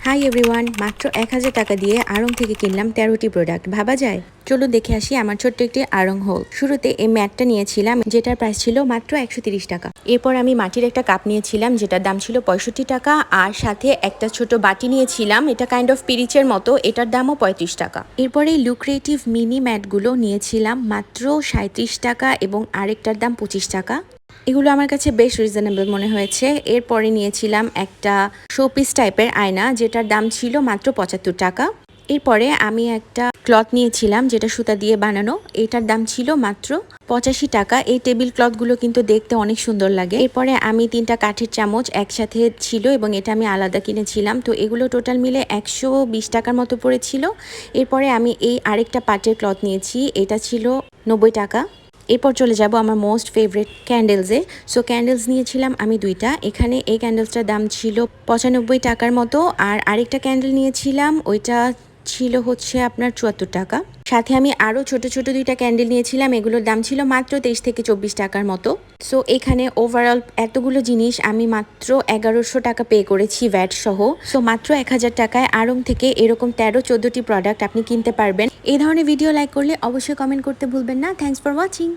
Hi everyone, মাত্র 1000 টাকা দিয়ে আড়ং থেকে কিনলাম 13টি প্রোডাক্ট। ভাবা যায়? চলুন দেখে আসি আমার ছোট্ট একটি আড়ং হল। শুরুতে এই ম্যাটটা নিয়েছিলাম, যেটার প্রাইস ছিল মাত্র 130 টাকা। এরপর আমি মাটির একটা কাপ নিয়েছিলাম, যেটার দাম ছিল 65 টাকা। আর সাথে একটা ছোট বাটি নিয়েছিলাম, এটা কাইন্ড অফ পিরিচের মতো, এটার দামও 35 টাকা। এরপরে লুক্রেটিভ মিনি ম্যাটগুলো নিয়েছিলাম মাত্র 37 টাকা এবং আরেকটার দাম 25 টাকা। এগুলো আমার কাছে বেশ রিজনেবল মনে হয়েছে। এরপরে নিয়েছিলাম একটা শোপিস টাইপের আয়না, যেটার দাম ছিল মাত্র 75 টাকা। এরপরে আমি একটা ক্লথ নিয়েছিলাম, যেটা সুতা দিয়ে বানানো, এটার দাম ছিল মাত্র 85 টাকা। এই টেবিল ক্লথগুলো কিন্তু দেখতে অনেক সুন্দর লাগে। এরপরে আমি 3টা কাঠের চামচ একসাথে ছিল এবং এটা আমি আলাদা কিনেছিলাম, তো এগুলো টোটাল মিলে 120 টাকার মতো পড়েছিল। এরপরে আমি এই আরেকটা পাটের ক্লথ নিয়েছি, এটা ছিল 90 টাকা। এরপর চলে যাব আমার মোস্ট ফেভারিট ক্যান্ডেলসে। সো ক্যান্ডেলস নিয়েছিলাম আমি 2টা। এখানে এই ক্যান্ডেলসটার দাম ছিল 95 টাকার মতো। আর আরেকটা ক্যান্ডেল নিয়েছিলাম, ওইটা ছিল হচ্ছে আপনার 74 টাকা। সাথে আমি আরও ছোট ছোট 2টা ক্যান্ডেল নিয়েছিলাম, এগুলোর দাম ছিল মাত্র 23 থেকে 24 টাকার মতো। সো এখানে ওভারঅল এতগুলো জিনিস আমি মাত্র 1100 টাকা পে করেছি ভ্যাট সহ। সো মাত্র 1000 টাকায় আড়ং থেকে এরকম 13-14টি প্রোডাক্ট আপনি কিনতে পারবেন। এই ধরনের ভিডিও লাইক করলে অবশ্যই কমেন্ট করতে ভুলবেন না। Thanks for watching.